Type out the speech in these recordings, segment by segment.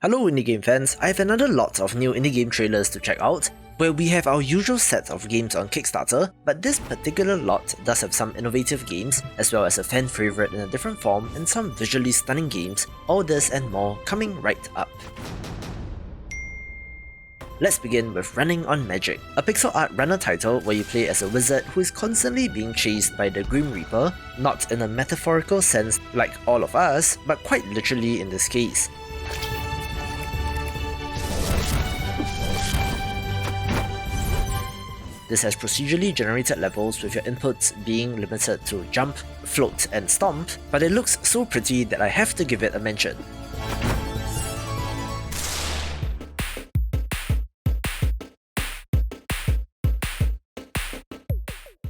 Hello indie game fans, I have another lot of new indie game trailers to check out, where we have our usual set of games on Kickstarter, but this particular lot does have some innovative games, as well as a fan favourite in a different form and some visually stunning games, all this and more coming right up. Let's begin with Running on Magic, a pixel art runner title where you play as a wizard who is constantly being chased by the Grim Reaper, not in a metaphorical sense like all of us, but quite literally in this case. This has procedurally generated levels with your inputs being limited to jump, float and stomp, but it looks so pretty that I have to give it a mention.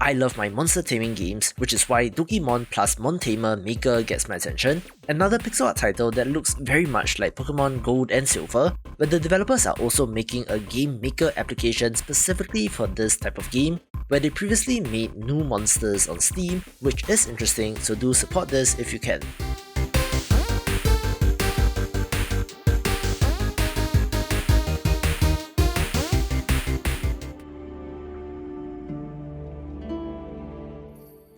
I love my monster taming games, which is why Dokimon plus MonTamer Maker gets my attention, another pixel art title that looks very much like Pokemon Gold and Silver, but the developers are also making a game maker application specifically for this type of game, where they previously made new monsters on Steam, which is interesting, so do support this if you can.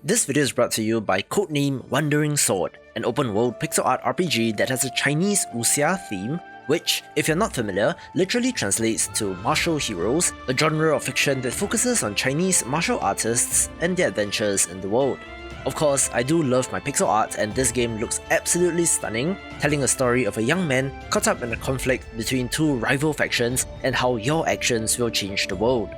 This video is brought to you by Codename Wandering Sword, an open-world pixel art RPG that has a Chinese wuxia theme, which, if you're not familiar, literally translates to martial heroes, a genre of fiction that focuses on Chinese martial artists and their adventures in the world. Of course, I do love my pixel art and this game looks absolutely stunning, telling a story of a young man caught up in a conflict between two rival factions and how your actions will change the world.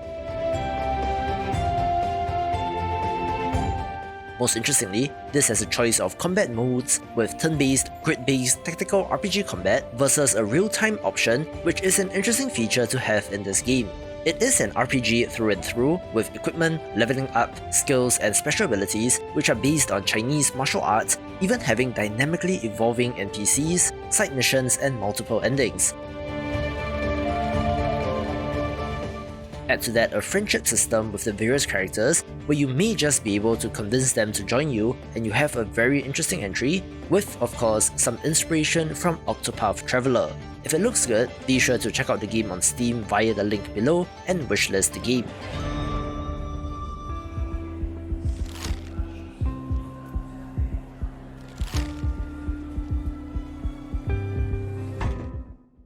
Most interestingly, this has a choice of combat modes with turn-based, grid-based tactical RPG combat versus a real-time option, which is an interesting feature to have in this game. It is an RPG through and through, with equipment, leveling up, skills and special abilities which are based on Chinese martial arts, even having dynamically evolving NPCs, side missions and multiple endings. Add to that a friendship system with the various characters, where you may just be able to convince them to join you, and you have a very interesting entry, with, of course, some inspiration from Octopath Traveler. If it looks good, be sure to check out the game on Steam via the link below and wishlist the game.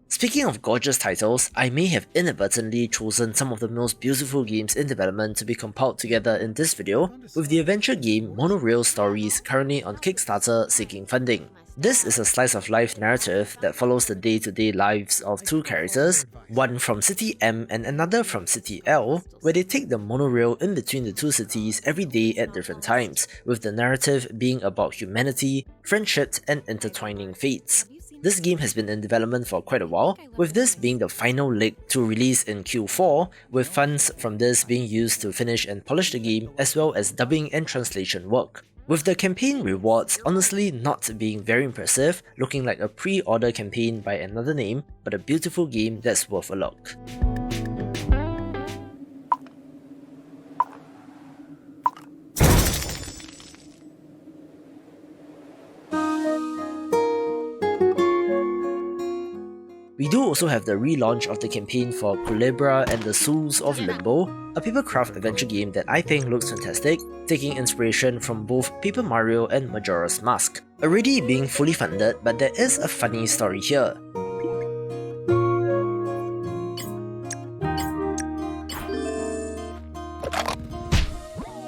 Speaking of gorgeous titles, I may have inadvertently chosen some of the most beautiful games in development to be compiled together in this video, with the adventure game Monorail Stories currently on Kickstarter seeking funding. This is a slice-of-life narrative that follows the day-to-day lives of two characters, one from City M and another from City L, where they take the monorail in between the two cities every day at different times, with the narrative being about humanity, friendship and intertwining fates. This game has been in development for quite a while, with this being the final leg to release in Q4, with funds from this being used to finish and polish the game as well as dubbing and translation work. With the campaign rewards honestly not being very impressive, looking like a pre-order campaign by another name, but a beautiful game that's worth a look. We do also have the relaunch of the campaign for Kulebra and the Souls of Limbo, a papercraft adventure game that I think looks fantastic, taking inspiration from both Paper Mario and Majora's Mask. Already being fully funded, but there is a funny story here.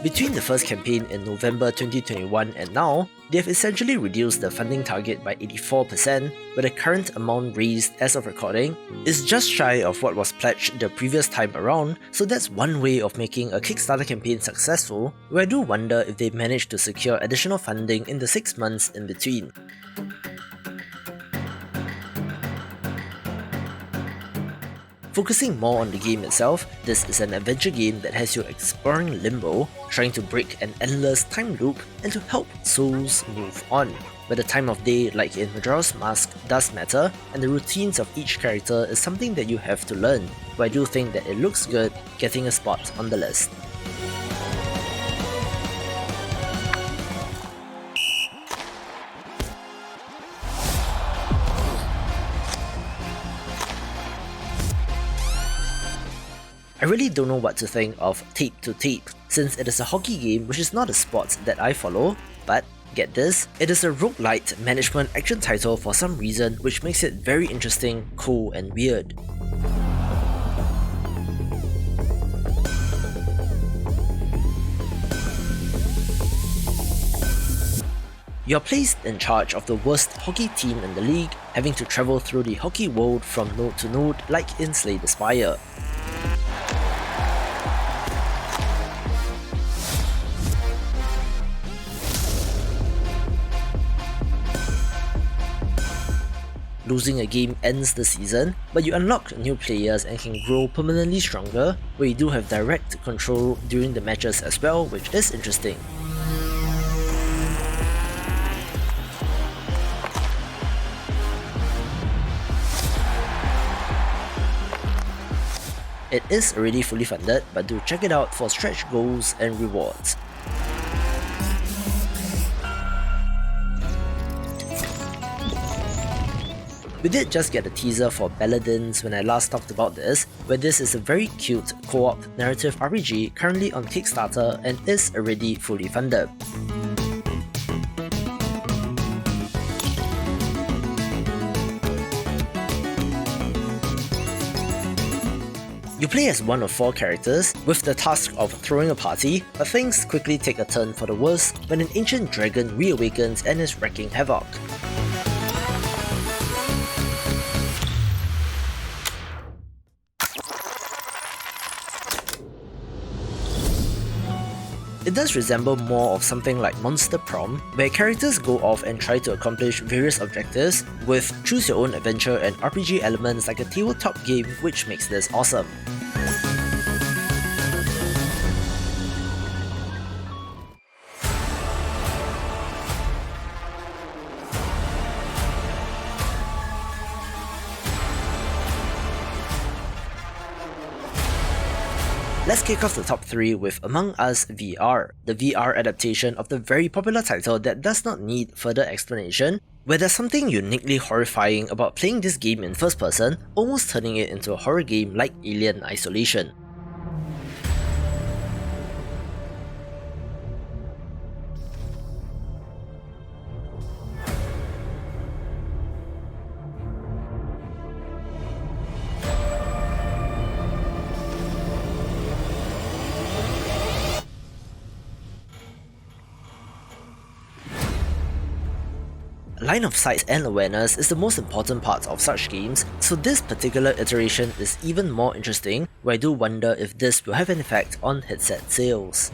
Between the first campaign in November 2021 and now, they have essentially reduced the funding target by 84%, where the current amount raised as of recording is just shy of what was pledged the previous time around, so that's one way of making a Kickstarter campaign successful, where I do wonder if they managed to secure additional funding in the 6 months in between. Focusing more on the game itself, this is an adventure game that has you exploring Limbo, trying to break an endless time loop and to help souls move on. Where the time of day, like in Majora's Mask, does matter, and the routines of each character is something that you have to learn, but I do think that it looks good getting a spot on the list. I really don't know what to think of Tape to Tape, since it is a hockey game which is not a sport that I follow, but get this, it is a roguelite management action title for some reason which makes it very interesting, cool and weird. You're placed in charge of the worst hockey team in the league, having to travel through the hockey world from node to node like in Slay the Spire. Losing a game ends the season, but you unlock new players and can grow permanently stronger, where you do have direct control during the matches as well, which is interesting. It is already fully funded, but do check it out for stretch goals and rewards. We did just get a teaser for Baladins when I last talked about this, where this is a very cute co-op narrative RPG currently on Kickstarter and is already fully funded. You play as one of 4 characters, with the task of throwing a party, but things quickly take a turn for the worse when an ancient dragon reawakens and is wreaking havoc. It does resemble more of something like Monster Prom, where characters go off and try to accomplish various objectives, with choose your own adventure and RPG elements like a tabletop game, which makes this awesome. Let's kick off the top 3 with Among Us VR, the VR adaptation of the very popular title that does not need further explanation, where there's something uniquely horrifying about playing this game in first person, almost turning it into a horror game like Alien Isolation. Line of sight and awareness is the most important part of such games, so this particular iteration is even more interesting, where I do wonder if this will have an effect on headset sales.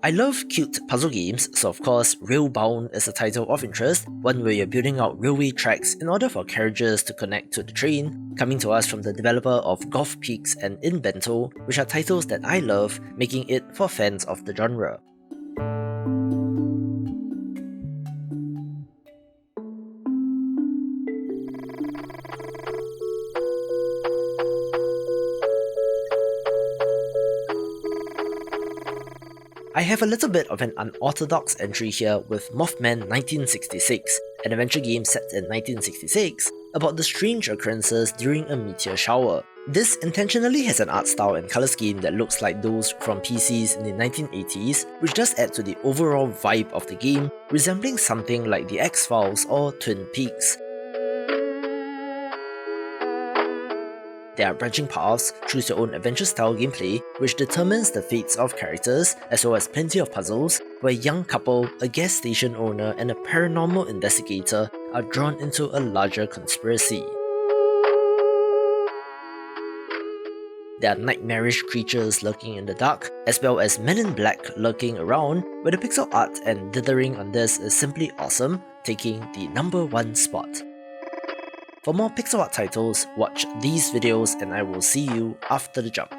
I love cute puzzle games, so of course Railbound is a title of interest, one where you're building out railway tracks in order for carriages to connect to the train, coming to us from the developer of Golf Peaks and Invento, which are titles that I love, making it for fans of the genre. I have a little bit of an unorthodox entry here with Mothman 1966, an adventure game set in 1966 about the strange occurrences during a meteor shower. This intentionally has an art style and colour scheme that looks like those from PCs in the 1980s, which does add to the overall vibe of the game, resembling something like the X-Files or Twin Peaks. There are branching paths, choose your own adventure style gameplay, which determines the fates of characters, as well as plenty of puzzles, where a young couple, a gas station owner, and a paranormal investigator are drawn into a larger conspiracy. There are nightmarish creatures lurking in the dark, as well as men in black lurking around, where the pixel art and dithering on this is simply awesome, taking the #1 spot. For more pixel art titles, watch these videos and I will see you after the jump.